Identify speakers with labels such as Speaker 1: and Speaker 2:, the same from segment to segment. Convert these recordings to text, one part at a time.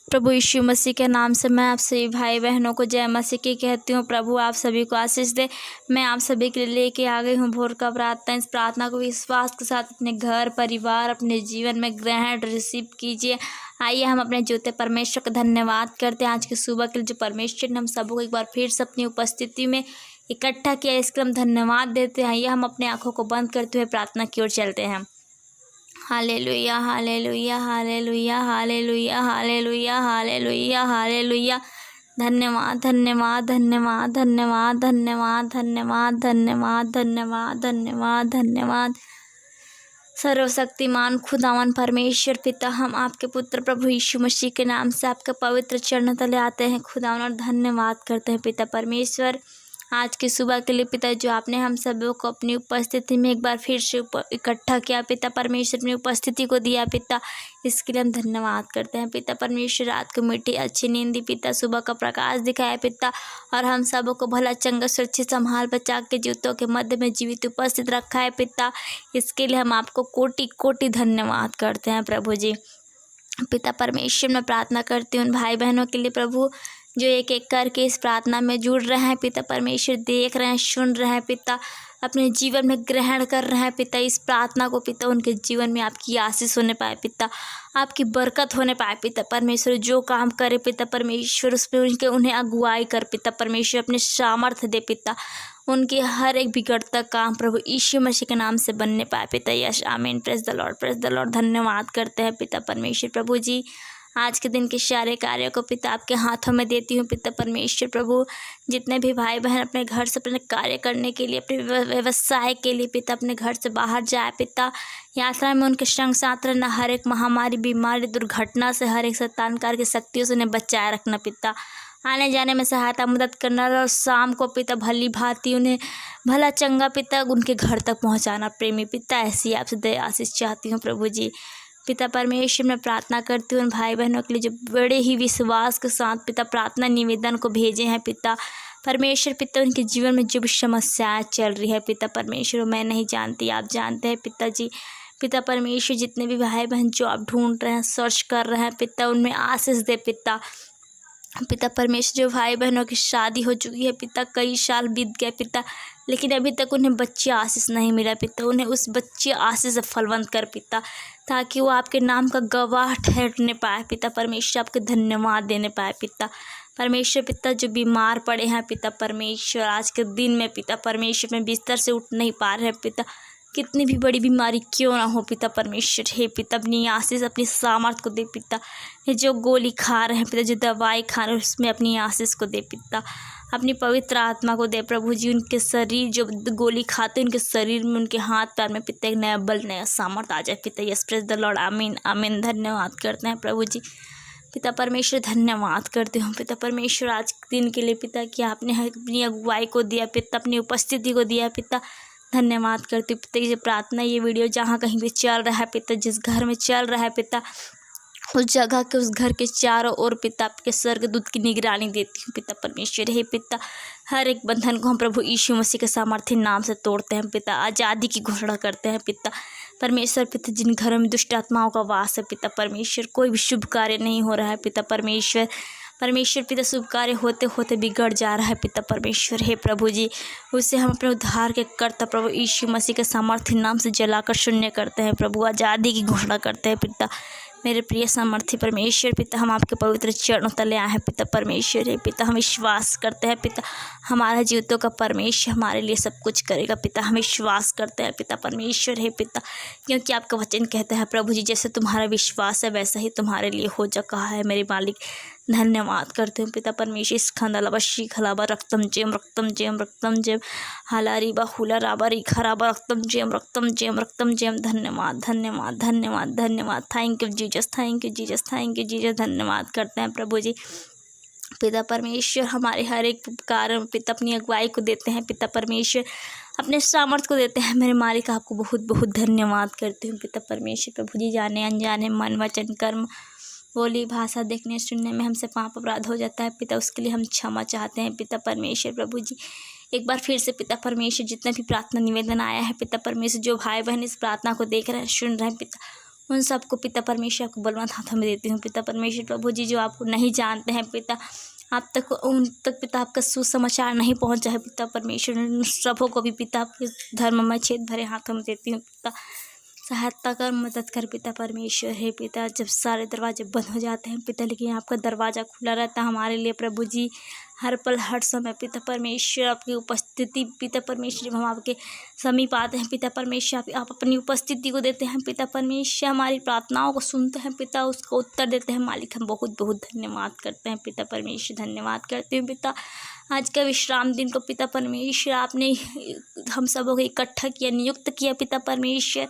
Speaker 1: प्रभु यीशु मसीह के नाम से मैं आप सभी भाई बहनों को जय मसीह की कहती हूँ। प्रभु आप सभी को आशीष दे। मैं आप सभी के लिए लेके आ गई हूँ भोर का प्रार्थना। इस प्रार्थना को विश्वास के साथ अपने घर परिवार अपने जीवन में ग्रहण रिसीव कीजिए। आइए हम अपने ज्योति परमेश्वर का धन्यवाद करते हैं आज की सुबह के लिए जो परमेश्वर ने हम सबको एक बार फिर से अपनी उपस्थिति में इकट्ठा किया। इसके हम धन्यवाद देते हैं। आइए हम अपने आँखों को बंद करते हुए प्रार्थना की ओर चलते हैं। Hallelujah hallelujah hallelujah hallelujah hallelujah hallelujah hallelujah. धन्यवाद धन्यवाद धन्यवाद धन्यवाद धन्यवाद धन्यवाद धन्यवाद धन्यवाद धन्यवाद धन्यवाद। सर्वशक्तिमान खुदावन परमेश्वर पिता, हम आपके पुत्र प्रभु यीशु मसीह के नाम से आपके पवित्र चरणों तले आते हैं खुदावन और धन्यवाद करते हैं पिता परमेश्वर आज की सुबह के लिए पिता, जो आपने हम सबों को अपनी उपस्थिति में एक बार फिर से इकट्ठा किया पिता परमेश्वर, अपनी उपस्थिति को दिया पिता, इसके लिए हम धन्यवाद करते हैं पिता परमेश्वर। रात को मीठी अच्छी नींद दी पिता, सुबह का प्रकाश दिखाया पिता, और हम सबों को भला चंगा सुरक्षित संभाल बचा के जूतों के मध्य में जीवित उपस्थित रखा है पिता, इसके लिए हम आपको कोटि कोटि धन्यवाद करते हैं प्रभु जी। पिता परमेश्वर मैं प्रार्थना करती हूँ उन भाई बहनों के लिए प्रभु, जो एक एक करके इस प्रार्थना में जुड़ रहे हैं पिता परमेश्वर, देख रहे हैं सुन रहे हैं पिता, अपने जीवन में ग्रहण कर रहे हैं पिता इस प्रार्थना को पिता, उनके जीवन में आपकी आशीष होने पाए पिता, आपकी बरकत होने पाए पिता परमेश्वर। जो काम करे पिता परमेश्वर उसमें उन्हें अगुवाई कर पिता परमेश्वर, अपने सामर्थ्य दे पिता, उनके हर एक बिगड़ता काम प्रभु यीशु मसीह के नाम से बनने पाए पिता। यस आमीन। Praise the Lord praise the Lord. धन्यवाद करते हैं पिता परमेश्वर प्रभु जी। आज के दिन के सारे कार्यों को पिता आपके हाथों में देती हूँ पिता परमेश्वर प्रभु। जितने भी भाई बहन अपने घर से अपने कार्य करने के लिए, अपने व्यवसाय के लिए पिता अपने घर से बाहर जाए पिता, यात्रा में उनके संग साथ रहना, हर एक महामारी बीमारी दुर्घटना से, हर एक शैतानकार की शक्तियों से उन्हें बचाए रखना पिता, आने जाने में सहायता मदद करना, और शाम को पिता भली भांति उन्हें भला चंगा पिता उनके घर तक पहुँचाना प्रेमी पिता, ऐसी आपसे दया आशीष चाहती हूँ प्रभु जी। पिता परमेश्वर मैं प्रार्थना करती हूँ उन भाई बहनों के लिए जो बड़े ही विश्वास के साथ पिता प्रार्थना निवेदन को भेजे हैं पिता परमेश्वर पिता, उनके जीवन में जो भी समस्याएं चल रही है पिता परमेश्वर, मैं नहीं जानती आप जानते हैं पिता जी। पिता परमेश्वर जितने भी भाई बहन जो आप ढूंढ रहे हैं, सर्च कर रहे हैं पिता, उनमें आशीष दे पिता। पिता परमेश्वर जो भाई बहनों की शादी हो चुकी है पिता, कई साल बीत गए पिता, लेकिन अभी तक उन्हें बच्चे आशीष नहीं मिला पिता, उन्हें उस बच्चे आशीष से फलवंत कर पिता, ताकि वो आपके नाम का गवाह ठहरने पाए पिता परमेश्वर, आपके धन्यवाद देने पाए पिता परमेश्वर। पिता जो बीमार पड़े हैं पिता परमेश्वर आज के दिन में पिता परमेश्वर में बिस्तर से उठ नहीं पा रहे हैं पिता, कितनी भी बड़ी बीमारी क्यों ना हो पिता परमेश्वर, हे पिता अपनी आशीष अपनी सामर्थ को दे पिता, ये जो गोली खा रहे हैं पिता, जो दवाई खा रहे हैं उसमें अपनी आशीष को दे पिता, अपनी पवित्र आत्मा को दे प्रभु जी। उनके शरीर जो गोली खाते उनके शरीर में, उनके हाथ पैर में पिता एक नया बल नया सामर्थ आ जाए पिता। यस प्रेज द लॉर्ड आमीन आमीन। धन्यवाद करते हैं प्रभु जी। पिता परमेश्वर धन्यवाद करते हूँ पिता परमेश्वर आज के दिन के लिए पिता, कि आपने अपनी अगुवाई को दिया पिता, अपनी उपस्थिति को दिया पिता, धन्यवाद करती हूँ पिता। ये प्रार्थना ये वीडियो जहाँ कहीं भी चल रहा है पिता, जिस घर में चल रहा है पिता, उस जगह के उस घर के चारों ओर पिता आपके स्वर्गदूत की निगरानी देती हूँ पिता परमेश्वर। हे पिता हर एक बंधन को हम प्रभु यीशु मसीह के सामर्थ्य नाम से तोड़ते हैं पिता, आज़ादी की घोषणा करते हैं पिता परमेश्वर। पिता जिन घरों में दुष्ट आत्माओं का वास है पिता परमेश्वर, कोई भी शुभ कार्य नहीं हो रहा है पिता परमेश्वर, परमेश्वर पिता शुभ कार्य होते होते बिगड़ जा रहा है पिता परमेश्वर। हे प्रभु जी उससे हम अपने उद्धार के कर्ता प्रभु यीशु मसीह के सामर्थ्य नाम से जलाकर शून्य करते हैं प्रभु, आज़ादी की घोषणा करते हैं पिता। मेरे प्रिय सामर्थ्य परमेश्वर पिता, हम आपके पवित्र चरणों तले आए हैं पिता परमेश्वर। है पिता हम विश्वास करते हैं पिता, हमारा जीवितों का परमेश्वर हमारे लिए सब कुछ करेगा पिता, हम विश्वास करते हैं पिता परमेश्वर। है पिता क्योंकि आपका वचन कहता है प्रभु जी, जैसे तुम्हारा विश्वास है वैसा ही तुम्हारे लिए हो जा कहा है मेरे मालिक। धन्यवाद करते हैं पिता परमेश्वर। इस खंदालाबा शीखलाबा रक्तम जेम हालारी बाहुला राबारी खराबा रक्तम जेम। धन्यवाद धन्यवाद धन्यवाद धन्यवाद। Thank you Jesus, thank you Jesus, thank you Jesus. धन्यवाद करते हैं प्रभु जी। पिता परमेश्वर हमारे हर एक कार्य पिता अपनी अगुवाई को देते हैं पिता परमेश्वर, अपने सामर्थ्य को देते हैं मेरे मालिक। आपको बहुत बहुत धन्यवाद करती हूँ पिता परमेश्वर प्रभु जी। जाने अनजाने मन वचन कर्म बोली भाषा देखने सुनने में हमसे पाप अपराध हो जाता है पिता, उसके लिए हम क्षमा चाहते हैं पिता परमेश्वर प्रभु जी। एक बार फिर से पिता परमेश्वर जितना भी प्रार्थना निवेदन आया है पिता परमेश्वर, जो भाई बहन इस प्रार्थना को देख रहे हैं सुन रहे हैं पिता, उन सबको पिता परमेश्वर आपको बलवंत हाथों में देती हूँ पिता परमेश्वर। प्रभु जी जो आपको नहीं जानते हैं पिता, आप तक उन तक पिता आपका सुसमाचार नहीं पहुंचा है पिता परमेश्वर, उन सबों को भी पिता आपके धर्ममय छेद भरे हाथों में देती हूँ पिता। सहायता कर, मदद कर पिता परमेश्वर। हे पिता, जब सारे दरवाजे बंद हो जाते हैं पिता, लेकिन आपका दरवाज़ा खुला रहता है हमारे लिए प्रभु जी, हर पल हर समय पिता परमेश्वर। आपकी उपस्थिति पिता परमेश्वर, जब हम आपके समीप आते हैं पिता परमेश्वर, आप अपनी उपस्थिति को देते हैं पिता परमेश्वर, हमारी प्रार्थनाओं को सुनते हैं पिता, उसको उत्तर देते हैं मालिक। हम बहुत बहुत धन्यवाद करते हैं पिता परमेश्वर, धन्यवाद करते हैं पिता। आज का विश्राम दिन को पिता परमेश्वर आपने हम सबों को इकट्ठा किया, नियुक्त किया पिता परमेश्वर,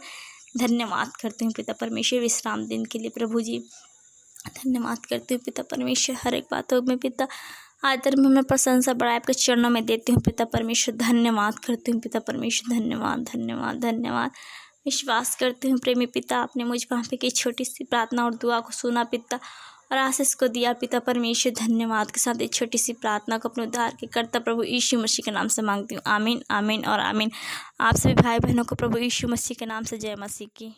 Speaker 1: धन्यवाद करते हैं पिता परमेश्वर विश्राम दिन के लिए प्रभु जी, धन्यवाद करते हैं पिता परमेश्वर। हर एक बातों में पिता आदर में मैं प्रशंसा बड़ाई आपके चरणों में देती हूँ पिता परमेश्वर, धन्यवाद करती हूँ पिता परमेश्वर, धन्यवाद धन्यवाद धन्यवाद। विश्वास करती हूँ प्रेमी पिता, आपने मुझ वहाँ पे की छोटी सी प्रार्थना और दुआ को सुना पिता, और आशीष को दिया पिता परमेश्वर। धन्यवाद के साथ एक छोटी सी प्रार्थना को अपने उद्धार के कर्ता प्रभु यीशु मसीह के नाम से मांगती हूँ, आमीन आमीन और आमीन। आप सभी भाई बहनों को प्रभु यीशु मसीह के नाम से जय मसीह की।